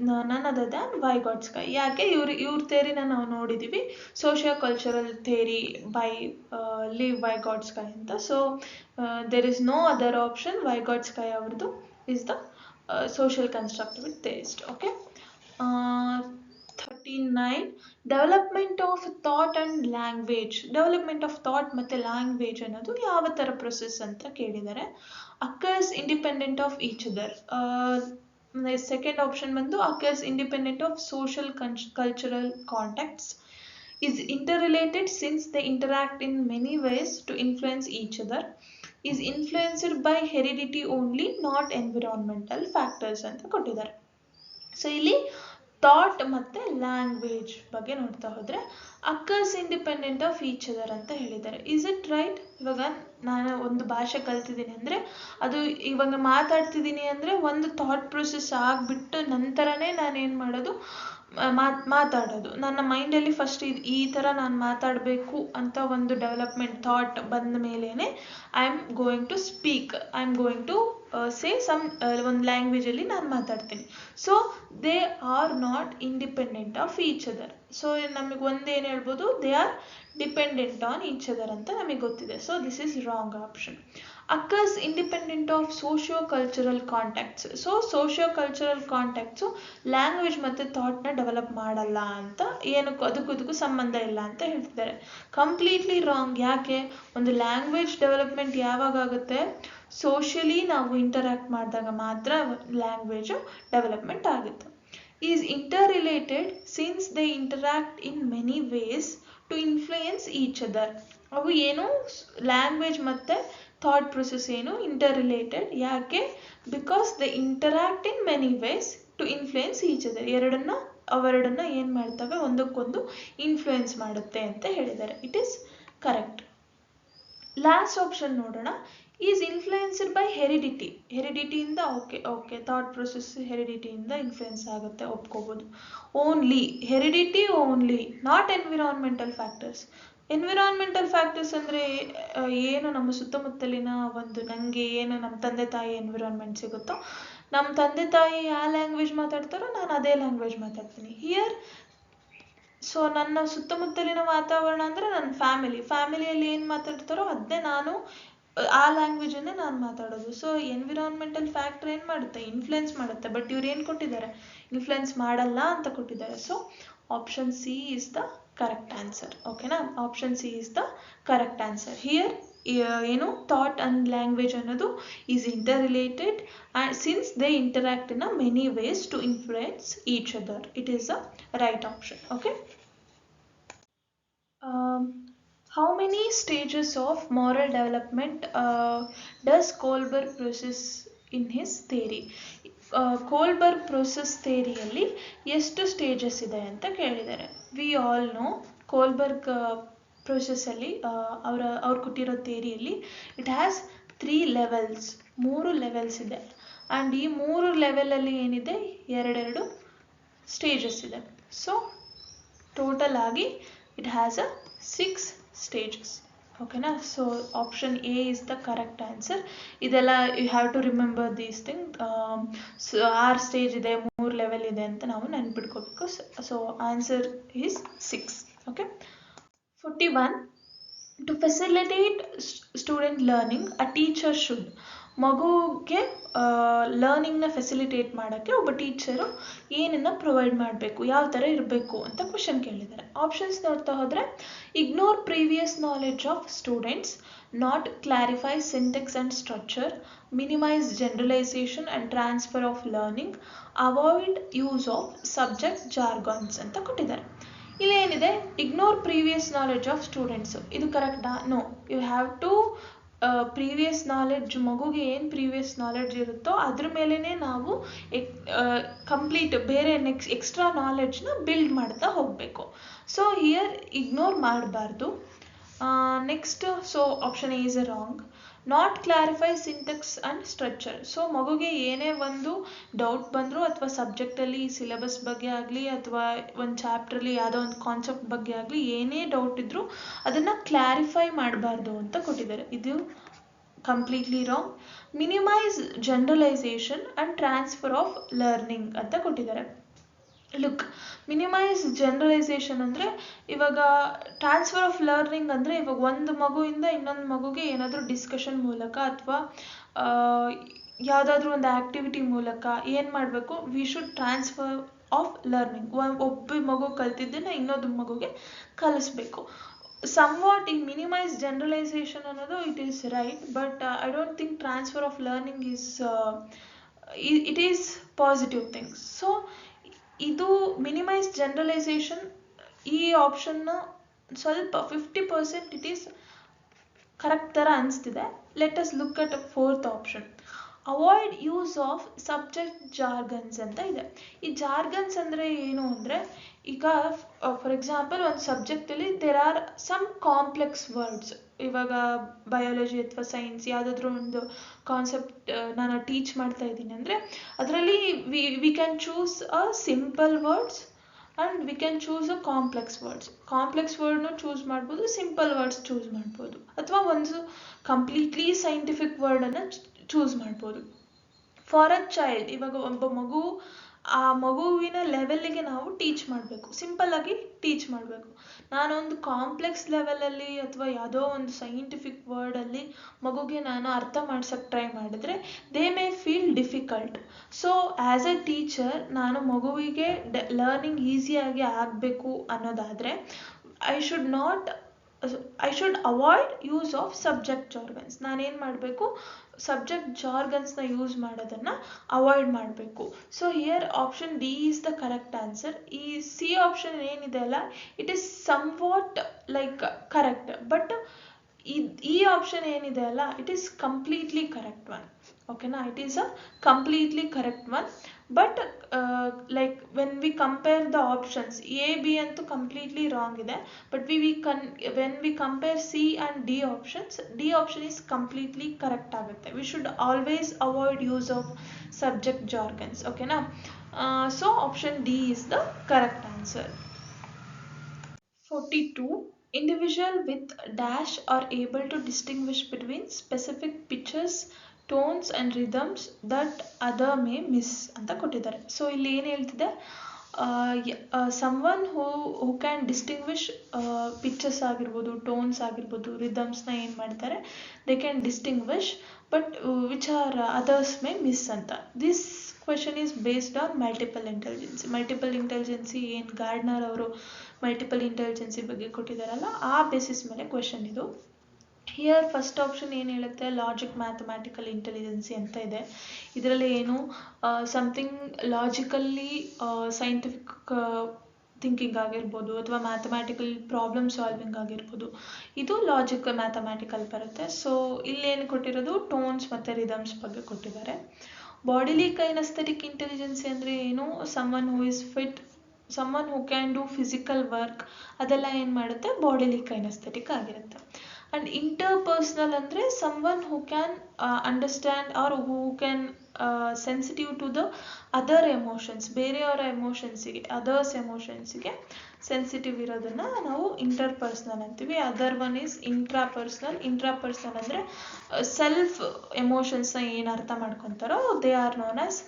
none other than Vygotsky. ಯಾಕೆ ಇವ್ರ ಥೇರಿನ ನಾವು ನೋಡಿದ್ದೀವಿ, socio cultural theory by Lev Vygotsky ಅಂತ. So there is no other option. Vygotsky ಅವ್ರದ್ದು is the social constructivist theorist. Okay. 39, development of thought and language. Development of thought ಮತ್ತು language ಅನ್ನೋದು ಯಾವ ಥರ ಪ್ರೊಸೆಸ್ ಅಂತ ಕೇಳಿದ್ದಾರೆ. Occurs independent of each other. Second option ಬಂದು occurs independent of social cultural contacts, is interrelated since they interact in many ways to influence each other, is influenced by heredity only, not environmental factors ಅಂತ ಕೊಟ್ಟಿದ್ದಾರೆ. So ಇಲ್ಲಿ thought ಮತ್ತು language ಬಗ್ಗೆ ನೋಡ್ತಾ ಹೋದರೆ occurs independent of each other ಅಂತ ಹೇಳಿದ್ದಾರೆ. Is it right? ಇವಾಗ ನಾನು ಒಂದು ಭಾಷೆ ಕಲ್ತಿದ್ದೀನಿ ಅಂದರೆ ಅದು ಇವಾಗ ಮಾತಾಡ್ತಿದ್ದೀನಿ ಅಂದರೆ ಒಂದು ಥಾಟ್ ಪ್ರೊಸೆಸ್ ಆಗಿಬಿಟ್ಟು ನಂತರನೇ ನಾನೇನು ಮಾಡೋದು, ಮಾತಾಡೋದು. ನನ್ನ ಮೈಂಡಲ್ಲಿ ಫಸ್ಟ್ ಈ ಥರ ನಾನು ಮಾತಾಡಬೇಕು ಅಂತ ಒಂದು ಡೆವಲಪ್ಮೆಂಟ್ ಥಾಟ್ ಬಂದ ಮೇಲೇ I am going to speak, I am going to say some ಒಂದು ಲ್ಯಾಂಗ್ವೇಜಲ್ಲಿ ನಾನು ಮಾತಾಡ್ತೀನಿ. So they are not independent of each other. So ನಮಗೆ ಒಂದೇನು ಹೇಳ್ಬೋದು, they are dependent on each other ಅಂತ ನಮಗೆ ಗೊತ್ತಿದೆ. So this is wrong option. Occurs independent of socio cultural contacts. So socio cultural contacts language ಮತ್ತು ಥಾಟ್ನ develop ಮಾಡಲ್ಲ ಅಂತ, ಏನಕ್ಕೂ ಅದಕ್ಕೂ ಸಂಬಂಧ ಇಲ್ಲ ಅಂತ ಹೇಳ್ತಿದ್ದಾರೆ. Completely wrong. ಯಾಕೆ? ಒಂದು ಲ್ಯಾಂಗ್ವೇಜ್ ಡೆವಲಪ್ಮೆಂಟ್ ಯಾವಾಗ ಆಗುತ್ತೆ, ಸೋಷಿಯಲಿ ನಾವು ಇಂಟರಾಕ್ಟ್ ಮಾಡಿದಾಗ ಮಾತ್ರ ಲ್ಯಾಂಗ್ವೇಜು ಡೆವಲಪ್ಮೆಂಟ್ ಆಗುತ್ತೆ. Is interrelated since they interact in many ways to influence each other. ಅವು ಏನು, ಲ್ಯಾಂಗ್ವೇಜ್ ಮತ್ತು ಥಾಟ್ ಪ್ರೊಸೆಸ್ ಏನು ಇಂಟರ್ರಿಲೇಟೆಡ್. ಯಾಕೆ? Because they interact in many ways to influence each other. ಅವೆರಡನ್ನ ಏನು ಮಾಡ್ತವೆ, ಒಂದಕ್ಕೊಂದು ಇನ್ಫ್ಲೂಯೆನ್ಸ್ ಮಾಡುತ್ತೆ ಅಂತ ಹೇಳಿದ್ದಾರೆ. It is correct. Last option ನೋಡೋಣ. Is influenced by heredity. ಹೆರಿಡಿಟಿಯಿಂದ ಓಕೆ ಥಾಟ್ ಪ್ರೊಸೆಸ್ ಹೆರಿಡಿಟಿಯಿಂದ ಇನ್ಫ್ಲೂಯೆನ್ಸ್ ಆಗುತ್ತೆ, ಒಪ್ಕೋಬೋದು. Only heredity only, not environmental factors. Environmental factors ಅಂದರೆ ಏನು, ನಮ್ಮ ಸುತ್ತಮುತ್ತಲಿನ ಒಂದು ನನಗೆ ಏನು ನಮ್ಮ ತಂದೆ ತಾಯಿ ಎನ್ವಿರಾನ್ಮೆಂಟ್ ಸಿಗುತ್ತೋ, ನಮ್ಮ ತಂದೆ ತಾಯಿ ಯಾವ ಲ್ಯಾಂಗ್ವೇಜ್ ಮಾತಾಡ್ತಾರೋ ನಾನು ಅದೇ ಲ್ಯಾಂಗ್ವೇಜ್ ಮಾತಾಡ್ತೀನಿ. ಹಿಯರ್ ಸೊ ನನ್ನ ಸುತ್ತಮುತ್ತಲಿನ ವಾತಾವರಣ ಅಂದರೆ ನನ್ನ ಫ್ಯಾಮಿಲಿಯಲ್ಲಿ ಏನು ಮಾತಾಡ್ತಾರೋ ಅದನ್ನೇ ನಾನು, ಆ ಲ್ಯಾಂಗ್ವೇಜನ್ನೇ ನಾನು ಮಾತಾಡೋದು. ಸೊ ಎನ್ವಿರಾನ್ಮೆಂಟಲ್ ಫ್ಯಾಕ್ಟರ್ ಏನು ಮಾಡುತ್ತೆ, ಇನ್ಫ್ಲುಯೆನ್ಸ್ ಮಾಡುತ್ತೆ. ಬಟ್ ಇವ್ರು ಏನು ಕೊಟ್ಟಿದ್ದಾರೆ, ಇನ್ಫ್ಲುಯೆನ್ಸ್ ಮಾಡಲ್ಲ ಅಂತ ಕೊಟ್ಟಿದ್ದಾರೆ. So option C is the correct answer. ಓಕೆನಾ? Option C is the correct answer. Here ಏನು ಥಾಟ್ ಅಂಡ್ ಲ್ಯಾಂಗ್ವೇಜ್ ಅನ್ನೋದು is interrelated and since they interact in a many ways to influence each other. It is a right option. Okay. How many stages of moral development does Kohlberg process in his theory? Kohlberg process theoryಯಲ್ಲಿ ಎಷ್ಟು stages ಇದೆ ಅಂತ ಕೇಳಿದ್ದಾರೆ. We all know Kohlberg ಪ್ರೊಸೆಸ್ಸಲ್ಲಿ ಅವ್ರು ಕೊಟ್ಟಿರೋ ಥಿಯರಿಯಲ್ಲಿ it has 3 levels, 3 levels ಇದೆ. ಆ್ಯಂಡ್ ಈ 3 ಲೆವೆಲಲ್ಲಿ ಏನಿದೆ, 2 ಸ್ಟೇಜಸ್ ಇದೆ. ಸೊ ಟೋಟಲ್ ಆಗಿ ಇಟ್ ಹ್ಯಾಸ್ ಅ 6 stages. ಓಕೆನಾ? So option A is the correct answer. ಇದೆಲ್ಲ you have to remember these thing. So 6 stage ಇದೆ, 3 ಲೆವೆಲ್ ಇದೆ ಅಂತ ನಾವು ನೆನ್ಪಿಟ್ಕೋಬೇಕು. So answer is 6. Okay. 41. To facilitate student learning, a teacher should. ಮಗುಗೆ ಲರ್ನಿಂಗ್ನ facilitate ಮಾಡೋಕ್ಕೆ ಒಬ್ಬ ಟೀಚರು ಏನನ್ನು ಪ್ರೊವೈಡ್ ಮಾಡಬೇಕು, ಯಾವ ಥರ ಇರಬೇಕು ಅಂತ ಕ್ವಶನ್ ಕೇಳಿದ್ದಾರೆ. ಆಪ್ಷನ್ಸ್ ನೋಡ್ತಾ ಹೋದರೆ, ignore previous knowledge of students, not clarify syntax and structure, minimise generalisation and transfer of learning, avoid use of subject jargons ಅಂತ ಕೊಟ್ಟಿದ್ದಾರೆ. ಇಲ್ಲೇನಿದೆ, ignore previous knowledge of students. ಇದು ಕರೆಕ್ಟಾ? No. You have to previous knowledge, ಮಗುಗೆ ಏನು previous knowledge ಇರುತ್ತೋ ಅದ್ರ ಮೇಲೇ ನಾವು ಕಂಪ್ಲೀಟ್ ಬೇರೆ ಎಕ್ಸ್ಟ್ರಾ ನಾಲೆಡ್ಜ್ನ ಬಿಲ್ಡ್ ಮಾಡ್ತಾ ಹೋಗಬೇಕು. ಸೊ ಹಿಯರ್ ಇಗ್ನೋರ್ ಮಾಡಬಾರ್ದು. Next, so option A is a wrong. Not clarify syntax and structure. So ಮಗುಗೆ ಏನೇ ಒಂದು ಡೌಟ್ ಬಂದರೂ ಅಥವಾ ಸಬ್ಜೆಕ್ಟಲ್ಲಿ ಸಿಲೆಬಸ್ ಬಗ್ಗೆ ಆಗಲಿ ಅಥವಾ ಒಂದು ಚಾಪ್ಟ್ರಲ್ಲಿ ಯಾವುದೋ ಒಂದು ಕಾನ್ಸೆಪ್ಟ್ ಬಗ್ಗೆ ಆಗಲಿ ಏನೇ ಡೌಟ್ ಇದ್ದರೂ ಅದನ್ನು ಕ್ಲಾರಿಫೈ ಮಾಡಬಾರ್ದು ಅಂತ ಕೊಟ್ಟಿದ್ದಾರೆ. ಇದು completely wrong. Minimise generalisation and transfer of learning ಅಂತ ಕೊಟ್ಟಿದ್ದಾರೆ. ಲುಕ್, ಮಿನಿಮೈಸ್ ಜನರಲೈಸೇಷನ್ ಅಂದರೆ ಇವಾಗ ಟ್ರಾನ್ಸ್ಫರ್ ಆಫ್ ಲರ್ನಿಂಗ್ ಅಂದರೆ ಇವಾಗ ಒಂದು ಮಗುವಿಂದ ಇನ್ನೊಂದು ಮಗುಗೆ ಏನಾದರೂ ಡಿಸ್ಕಷನ್ ಮೂಲಕ ಅಥವಾ ಯಾವುದಾದ್ರೂ ಒಂದು ಆ್ಯಕ್ಟಿವಿಟಿ ಮೂಲಕ ಏನು ಮಾಡಬೇಕು, we should transfer of learning. ಒಬ್ಬ ಮಗು ಕಲ್ತಿದ್ದನ್ನು ಇನ್ನೊಂದು ಮಗುಗೆ ಕಲಿಸ್ಬೇಕು. somewhat in minimize generalization ಅನ್ನೋದು it is right, but I don't think transfer of learning is it is positive things. So ಇದು ಮಿನಿಮೈಸ್ ಜನರಲೈಸೇಷನ್ ಈ ಆಪ್ಷನ್ನ ಸ್ವಲ್ಪ 50% ಇಟ್ ಈಸ್ ಕರೆಕ್ಟ್ ಥರ ಅನಿಸ್ತಿದೆ. Let us look at a fourth option. Avoid use of subject jargons ಅಂತ ಇದೆ. ಈ ಜಾರ್ಗನ್ಸ್ ಅಂದರೆ ಏನು ಅಂದರೆ, ಈಗ ಫಾರ್ ಎಕ್ಸಾಂಪಲ್ ಒಂದು ಸಬ್ಜೆಕ್ಟಲ್ಲಿ there are some complex words. ಇವಾಗ ಬಯಾಲಜಿ ಅಥವಾ ಸೈನ್ಸ್ ಯಾವುದಾದ್ರೂ ಒಂದು ಕಾನ್ಸೆಪ್ಟ್ ನಾನು ಟೀಚ್ ಮಾಡ್ತಾ ಇದ್ದೀನಿ ಅಂದರೆ ಅದರಲ್ಲಿ we can choose a simple words and we can choose a complex words. Complex ವರ್ಡ್ನು ಚೂಸ್ ಮಾಡ್ಬೋದು, ಸಿಂಪಲ್ ವರ್ಡ್ಸ್ ಚೂಸ್ ಮಾಡ್ಬೋದು, ಅಥವಾ ಒಂದು ಕಂಪ್ಲೀಟ್ಲಿ ಸೈಂಟಿಫಿಕ್ ವರ್ಡನ್ನು ಚೂಸ್ ಮಾಡ್ಬೋದು. ಫಾರ್ ಅ ಚೈಲ್ಡ್, ಇವಾಗ ಒಬ್ಬ ಮಗು, ಆ ಮಗುವಿನ ಲೆವೆಲ್ಲಿಗೆ ನಾವು ಟೀಚ್ ಮಾಡಬೇಕು, ಸಿಂಪಲ್ಲಾಗಿ ಟೀಚ್ ಮಾಡಬೇಕು. ನಾನೊಂದು ಕಾಂಪ್ಲೆಕ್ಸ್ ಲೆವೆಲಲ್ಲಿ ಅಥವಾ ಯಾವುದೋ ಒಂದು ಸೈಂಟಿಫಿಕ್ ವರ್ಡಲ್ಲಿ ಮಗುಗೆ ನಾನು ಅರ್ಥ ಮಾಡ್ಸೋಕ್ಕೆ ಟ್ರೈ ಮಾಡಿದ್ರೆ they may feel difficult. So as a teacher ನಾನು ಮಗುವಿಗೆ ಲರ್ನಿಂಗ್ ಈಸಿಯಾಗಿ ಆಗಬೇಕು ಅನ್ನೋದಾದರೆ I should avoid use of subject jargons. ನಾನೇನು ಮಾಡಬೇಕು, ಸಬ್ಜೆಕ್ಟ್ ಜಾರ್ಗನ್ಸ್ನ ಯೂಸ್ ಮಾಡೋದನ್ನು ಅವಾಯ್ಡ್ ಮಾಡಬೇಕು. So here option D is the correct answer. ಈ ಸಿ ಆಪ್ಷನ್ ಏನಿದೆ ಅಲ್ಲ, it is somewhat like correct, but ಈ ಆಪ್ಷನ್ ಏನಿದೆ ಅಲ್ಲ, it is completely correct one. ಓಕೆನಾ? It is a completely correct one. But like when we compare the options, A B ಅಂತೂ completely wrong ಇದೆ, but when we compare C and D options, D option is completely correct ಆಗುತ್ತೆ. We should always avoid use of subject jargons. ಓಕೆನಾ? So option D is the correct answer. 42. Individual with dash are able to distinguish between specific pitches, tones and rhythms that other may miss ಅಂತ ಕೊಟ್ಟಿದ್ದಾರೆ. So ಇಲ್ಲಿ ಏನು ಹೇಳ್ತಿದೆ, someone who can distinguish pitches ಆಗಿರ್ಬೋದು, tones ಆಗಿರ್ಬೋದು, ರಿದಮ್ಸ್ನ ಏನು ಮಾಡ್ತಾರೆ, they can distinguish, but which are others may miss ಅಂತ. This question is based on multiple intelligence. Multiple intelligence ಏನು ಗಾರ್ಡ್ನರ್ ಅವರು ಮಲ್ಟಿಪಲ್ ಇಂಟೆಲಿಜೆನ್ಸಿ ಬಗ್ಗೆ ಕೊಟ್ಟಿದ್ದಾರಲ್ಲ, ಆ ಬೇಸಿಸ್ ಮೇಲೆ ಕ್ವೆಶನ್ ಇದು. ಹಿಯರ್ ಫಸ್ಟ್ ಆಪ್ಷನ್ ಏನು ಹೇಳುತ್ತೆ, ಲಾಜಿಕ್ ಮ್ಯಾಥಮ್ಯಾಟಿಕಲ್ ಇಂಟೆಲಿಜೆನ್ಸಿ ಅಂತ ಇದೆ. ಇದರಲ್ಲಿ ಏನು ಸಮಥಿಂಗ್ ಲಾಜಿಕಲ್ಲಿ ಸೈಂಟಿಫಿಕ್ ಥಿಂಕಿಂಗ್ ಆಗಿರ್ಬೋದು ಅಥವಾ ಮ್ಯಾಥಮ್ಯಾಟಿಕಲ್ ಪ್ರಾಬ್ಲಮ್ ಸಾಲ್ವಿಂಗ್ ಆಗಿರ್ಬೋದು, ಇದು ಲಾಜಿಕ್ ಮ್ಯಾಥಮ್ಯಾಟಿಕಲ್ ಬರುತ್ತೆ. ಸೊ ಇಲ್ಲೇನು ಕೊಟ್ಟಿರೋದು ಟೋನ್ಸ್ ಮತ್ತು ರಿದಮ್ಸ್ ಬಗ್ಗೆ ಕೊಟ್ಟಿದ್ದಾರೆ. ಬಾಡಿಲಿ ಕೈನಸ್ಥೆಟಿಕ್ ಇಂಟೆಲಿಜೆನ್ಸಿ ಅಂದರೆ ಏನು, someone who is fit, someone who can do physical work, ಅದೆಲ್ಲ ಏನು ಮಾಡುತ್ತೆ ಬಾಡಿಲಿ ಕೈನಸ್ಥೆಟಿಕ್ ಆಗಿರುತ್ತೆ. ಆ್ಯಂಡ್ ಇಂಟರ್ಪರ್ಸ್ನಲ್ ಅಂದರೆ someone who can understand or who can sensitive to the other emotions, ಬೇರೆಯವರ ಎಮೋಷನ್ಸಿಗೆ, ಅದರ್ಸ್ ಎಮೋಷನ್ಸಿಗೆ ಸೆನ್ಸಿಟಿವ್ ಇರೋದನ್ನು ನಾವು ಇಂಟರ್ಪರ್ಸ್ನಲ್ ಅಂತೀವಿ. Other one is intrapersonal. Intrapersonal ಅಂದರೆ ಸೆಲ್ಫ್ ಎಮೋಷನ್ಸ್ನ ಏನು ಅರ್ಥ ಮಾಡ್ಕೊತಾರೋ they are known as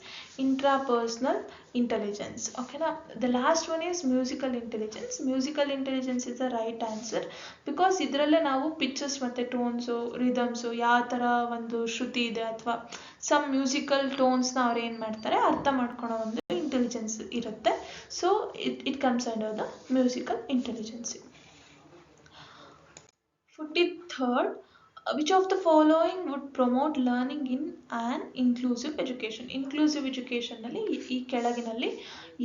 intrapersonal intelligence. ಓಕೆನಾ. The last one is musical intelligence. Musical intelligence is the right answer, because ಇದರಲ್ಲೇ ನಾವು ಪಿಕ್ಚರ್ಸ್ ಮತ್ತು ಟೋನ್ಸು, ರಿದಮ್ಸು, ಯಾವ ಥರ ಒಂದು ಶ್ರುತಿ ಇದೆ ಅಥವಾ ಸಮ್ ಮ್ಯೂಸಿಕಲ್ ಟೋನ್ಸ್ನ ಅವ್ರು ಏನು ಮಾಡ್ತಾರೆ ಅರ್ಥ ಮಾಡ್ಕೊಳೋ ಒಂದು ಇಂಟೆಲಿಜೆನ್ಸ್ ಇರುತ್ತೆ. So it comes under the musical intelligence. 43rd, which of the following would promote learning in an inclusive education? Inclusive education ನಲ್ಲಿ ಈ ಕೆಳಗಿನಲ್ಲಿ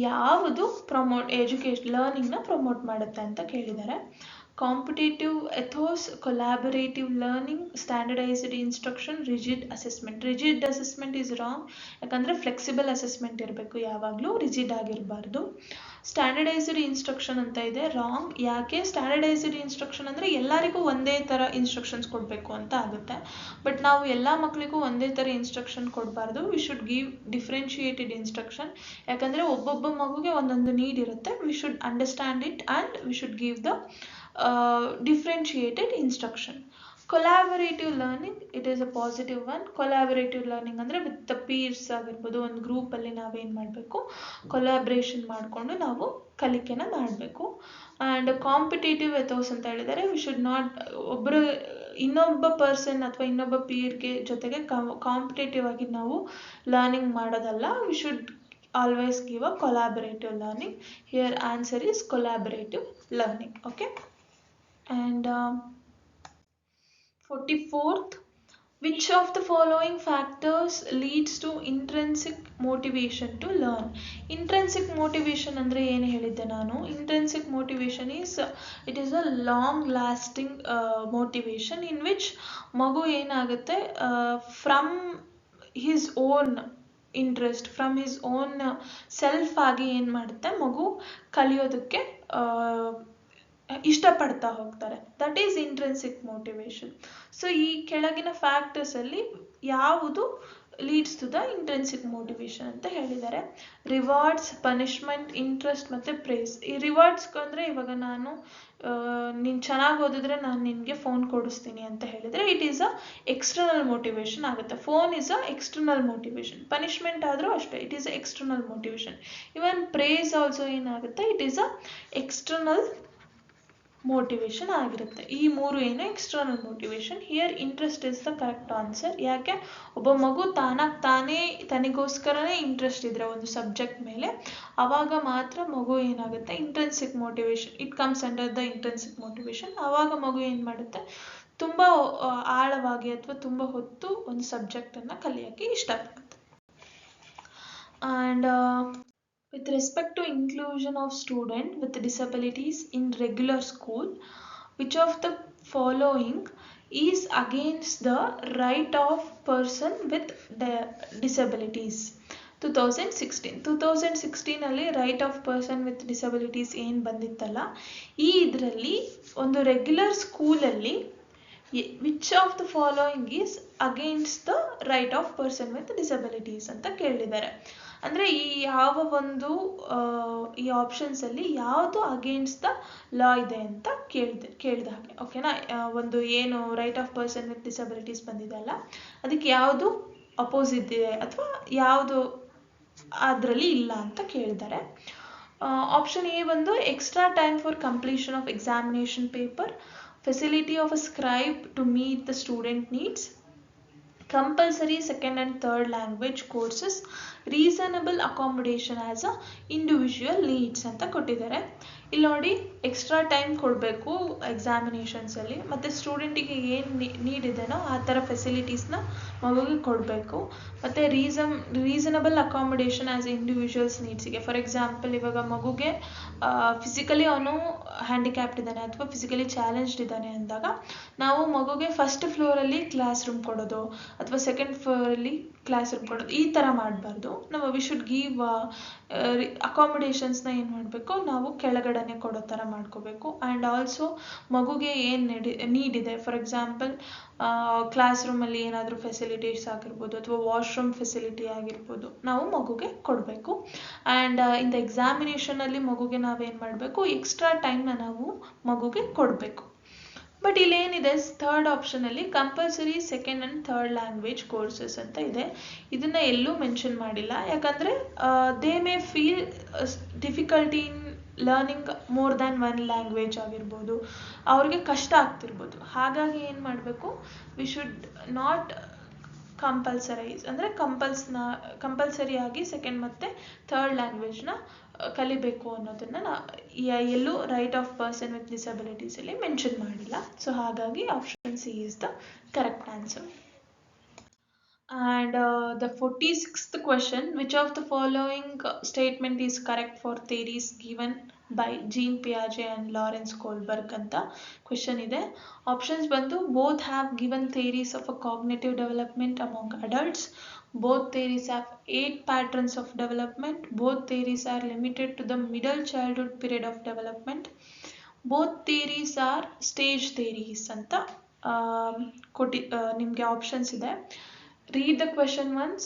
ಯಾವುದು ಲರ್ನಿಂಗ್ನ ಪ್ರಮೋಟ್ ಮಾಡುತ್ತೆ ಅಂತ ಕೇಳಿದ್ದಾರೆ. Competitive ethos, collaborative learning, standardised instruction, rigid assessment. Rigid assessment is wrong, ಯಾಕಂದರೆ flexible assessment ಇರಬೇಕು, ಯಾವಾಗಲೂ rigid ಆಗಿರಬಾರ್ದು. Standardised instruction ಅಂತ ಇದೆ, ರಾಂಗ್. ಯಾಕೆ? ಸ್ಟ್ಯಾಂಡರ್ಡೈಸ್ಡ್ ಇನ್ಸ್ಟ್ರಕ್ಷನ್ ಅಂದರೆ ಎಲ್ಲರಿಗೂ ಒಂದೇ ಥರ ಇನ್ಸ್ಟ್ರಕ್ಷನ್ಸ್ ಕೊಡಬೇಕು ಅಂತ ಆಗುತ್ತೆ. ಬಟ್ ನಾವು ಎಲ್ಲ ಮಕ್ಕಳಿಗೂ ಒಂದೇ ಥರ ಇನ್ಸ್ಟ್ರಕ್ಷನ್ ಕೊಡಬಾರ್ದು. We should give differentiated instruction, ಯಾಕಂದರೆ ಒಬ್ಬೊಬ್ಬ ಮಗುಗೆ ಒಂದೊಂದು ನೀಡ್ ಇರುತ್ತೆ. We should understand it and we should give the differentiated instruction. Collaborative learning, it is a positive one. Collaborative learning ಅಂದರೆ ವಿತ್ ದ ಪೀರ್ಸ್ ಆಗಿರ್ಬೋದು, ಒಂದು ಗ್ರೂಪಲ್ಲಿ ನಾವೇನು ಮಾಡಬೇಕು, ಕೊಲಾಬ್ರೇಷನ್ ಮಾಡಿಕೊಂಡು ನಾವು ಕಲಿಕೆನ ಮಾಡಬೇಕು. ಆ್ಯಂಡ್ ಕಾಂಪಿಟೇಟಿವ್ ಎಥೋಸ್ ಅಂತ ಹೇಳಿದರೆ ವಿ ಶುಡ್ ನಾಟ್ ಇನ್ನೊಬ್ಬ ಪರ್ಸನ್ ಅಥವಾ ಇನ್ನೊಬ್ಬ ಪೀರ್ಗೆ ಜೊತೆಗೆ ಕಾಂಪಿಟೇಟಿವ್ ಆಗಿ ನಾವು ಲರ್ನಿಂಗ್ ಮಾಡೋದಲ್ಲ. We should always give a collaborative learning. Here answer is collaborative learning. Okay. And 44th, which of the following factors leads to intrinsic motivation to learn? Intrinsic motivation ಅಂದರೆ ಏನು ಹೇಳಿದ್ದೆ ನಾನು? Intrinsic motivation is, it is a long lasting motivation in which ಮಗು ಏನಾಗುತ್ತೆ from his own interest, from his own self ಆಗಿ ಏನು ಮಾಡುತ್ತೆ ಮಗು ಕಲಿಯೋದಕ್ಕೆ ಇಷ್ಟಪಡ್ತಾ ಹೋಗ್ತಾರೆ. That is intrinsic motivation. So ಈ ಕೆಳಗಿನ ಫ್ಯಾಕ್ಟರ್ಸಲ್ಲಿ ಯಾವುದು leads to the intrinsic motivation ಅಂತ ಹೇಳಿದ್ದಾರೆ. ರಿವಾರ್ಡ್ಸ್, ಪನಿಷ್ಮೆಂಟ್, ಇಂಟ್ರೆಸ್ಟ್ ಮತ್ತು ಪ್ರೇಸ್. ಈ ರಿವಾರ್ಡ್ಸ್ ಅಂದರೆ ಇವಾಗ ನಾನು ನೀನು ಚೆನ್ನಾಗಿ ಓದಿದ್ರೆ ನಾನು ನಿನಗೆ ಫೋನ್ ಕೊಡಿಸ್ತೀನಿ ಅಂತ ಹೇಳಿದರೆ it is a external motivation ಆಗುತ್ತೆ. Phone is a external motivation. Punishment ಆದರೂ ಅಷ್ಟೇ, it is a external motivation. Even praise also ಏನಾಗುತ್ತೆ, it is a external motivation ಆಗಿರುತ್ತೆ. ಈ ಮೂರು ಏನು external motivation. Here interest is the correct answer. ಯಾಕೆ? ಒಬ್ಬ ಮಗು ತಾನೇ ತನಗೋಸ್ಕರನೇ ಇಂಟ್ರೆಸ್ಟ್ ಇದ್ರೆ ಒಂದು ಸಬ್ಜೆಕ್ಟ್ ಮೇಲೆ, ಆವಾಗ ಮಾತ್ರ ಮಗು ಏನಾಗುತ್ತೆ intrinsic motivation, it comes under the intrinsic motivation. ಆವಾಗ ಮಗು ಏನು ಮಾಡುತ್ತೆ, ತುಂಬ ಆಳವಾಗಿ ಅಥವಾ ತುಂಬ ಹೊತ್ತು ಒಂದು ಸಬ್ಜೆಕ್ಟನ್ನು ಕಲಿಯೋಕ್ಕೆ ಇಷ್ಟಪಡುತ್ತೆ. And with respect to inclusion of students with disabilities in regular school, which of the following is against the right of person with disabilities? 2016 ಅಲ್ಲಿ right of person with disabilities ಏನು ಬಂದಿತ್ತಲ್ಲ, ಇದರಲ್ಲಿ ಒಂದು ರೆಗ್ಯುಲರ್ ಸ್ಕೂಲಲ್ಲಿ which of the following is against the right of person with disabilities ಅಂತ ಕೇಳಿದ್ದಾರೆ. ಅಂದರೆ ಈ ಯಾವ ಒಂದು ಈ ಆಪ್ಷನ್ಸಲ್ಲಿ ಯಾವುದು ಅಗೇನ್ಸ್ಟ್ ದ ಲಾ ಇದೆ ಅಂತ ಕೇಳಿದ ಹಾಗೆ. ಓಕೆನಾ. ಒಂದು ಏನು right of person with disabilities ಬಂದಿದೆ ಅಲ್ಲ, ಅದಕ್ಕೆ ಯಾವುದು ಅಪೋಸಿಟ್ ಇದೆ ಅಥವಾ ಯಾವುದು ಅದರಲ್ಲಿ ಇಲ್ಲ ಅಂತ ಕೇಳಿದ್ದಾರೆ. ಆಪ್ಷನ್ ಎ ಬಂದು extra time for completion of examination paper, facility of a scribe to meet the student needs, compulsory second and third language courses, reasonable accommodation as a individual needs ಅಂತ ಕೊಟ್ಟಿದ್ದಾರೆ. ಇಲ್ಲಿ ನೋಡಿ ಎಕ್ಸ್ಟ್ರಾ ಟೈಮ್ ಕೊಡಬೇಕು ಎಕ್ಸಾಮಿನೇಷನ್ಸಲ್ಲಿ, ಮತ್ತು ಸ್ಟೂಡೆಂಟಿಗೆ ಏನು ನೀಡಿದೆನೋ ಆ ಥರ ಫೆಸಿಲಿಟೀಸ್ನ ಮಗುವಿಗೆ ಕೊಡಬೇಕು. ಮತ್ತು ರೀಸನಬಲ್ ಅಕಾಮಿಡೇಷನ್ ಆ್ಯಸ್ ಇಂಡಿವಿಜುವಲ್ಸ್ ನೀಡ್ಸಿಗೆ. ಫಾರ್ ಎಕ್ಸಾಂಪಲ್ ಇವಾಗ ಮಗುಗೆ ಫಿಸಿಕಲಿ ಅವನು ಹ್ಯಾಂಡಿಕ್ಯಾಪ್ಟ್ ಇದ್ದಾನೆ ಅಥವಾ ಫಿಸಿಕಲಿ ಚಾಲೆಂಜ್ಡ್ ಇದ್ದಾನೆ ಅಂದಾಗ ನಾವು ಮಗುಗೆ ಫಸ್ಟ್ ಫ್ಲೋರಲ್ಲಿ ಕ್ಲಾಸ್ ರೂಮ್ ಕೊಡೋದು ಅಥವಾ ಸೆಕೆಂಡ್ ಫ್ಲೋರಲ್ಲಿ ಕ್ಲಾಸ್ ರೂಮ್ ಕೊಡೋದು ಈ ಥರ ಮಾಡಬಾರ್ದು. ನಾವು ವಿ ಶುಡ್ ಗಿವ್ ಅಕಾಮಿಡೇಷನ್ಸ್ನ ಏನು ಮಾಡಬೇಕು, ನಾವು ಕೆಳಗಡೆನೆ ಕೊಡೋ ಥರ ಮಾಡ್ಕೋಬೇಕು. ಆ್ಯಂಡ್ ಆಲ್ಸೋ ಮಗುಗೆ ಏನು ನೀಡಿದೆ, ಫಾರ್ ಎಕ್ಸಾಂಪಲ್ ಕ್ಲಾಸ್ ರೂಮಲ್ಲಿ ಏನಾದರೂ ಫೆಸಿಲಿಟೀಸ್ ಆಗಿರ್ಬೋದು ಅಥವಾ ವಾಶ್ರೂಮ್ ಫೆಸಿಲಿಟಿ ಆಗಿರ್ಬೋದು ನಾವು ಮಗುಗೆ ಕೊಡಬೇಕು. ಆ್ಯಂಡ್ ಇನ್ ದ ಎಕ್ಸಾಮಿನೇಷನಲ್ಲಿ ಮಗುಗೆ ನಾವೇನು ಮಾಡಬೇಕು, ಎಕ್ಸ್ಟ್ರಾ ಟೈಮ್ನ ನಾವು ಮಗುಗೆ ಕೊಡಬೇಕು. ಬಟ್ ಇಲ್ಲೇನಿದೆ ಥರ್ಡ್ ಆಪ್ಷನಲ್ಲಿ compulsory second and third language courses ಅಂತ ಇದೆ. ಇದನ್ನು ಎಲ್ಲೂ ಮೆನ್ಷನ್ ಮಾಡಿಲ್ಲ, ಯಾಕಂದರೆ they may feel difficulty in learning more than one language ಆಗಿರ್ಬೋದು, ಅವ್ರಿಗೆ ಕಷ್ಟ ಆಗ್ತಿರ್ಬೋದು. ಹಾಗಾಗಿ ಏನು ಮಾಡಬೇಕು, ವಿ ಶುಡ್ ನಾಟ್ ಕಂಪಲ್ಸರೈಸ್, ಅಂದರೆ ಕಂಪಲ್ಸರಿಯಾಗಿ ಸೆಕೆಂಡ್ ಮತ್ತು ಥರ್ಡ್ ಲ್ಯಾಂಗ್ವೇಜ್ನ ಕಲಿಬೇಕು ಅನ್ನೋದನ್ನು ಎಲ್ಲೂ ರೈಟ್ ಆಫ್ ಪರ್ಸನ್ ವಿತ್ ಡಿಸಬಿಲಿಟೀಸಲ್ಲಿ ಮೆನ್ಷನ್ ಮಾಡಿಲ್ಲ. ಸೊ ಹಾಗಾಗಿ option C is the correct answer. And the 46th question, which of the following statement is correct for theories given by Jean Piaget and Lawrence Kohlberg ಅಂತ question ಇದೆ. Options ಬಂದು both have given theories of a cognitive development among adults, both theories have 8 patterns of development, both theories are limited to the middle childhood period of development, both theories are stage theories ಅಂತ ನಿಮಗೆ options ಇದೆ. Read the question once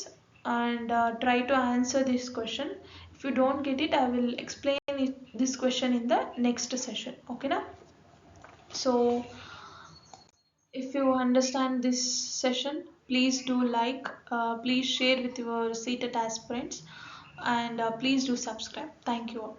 and try to answer this question. If you don't get it, I will explain this question in the next session. Okay na? So if you understand this session, please do like, please share with your seated aspirants, and please do subscribe. Thank you all.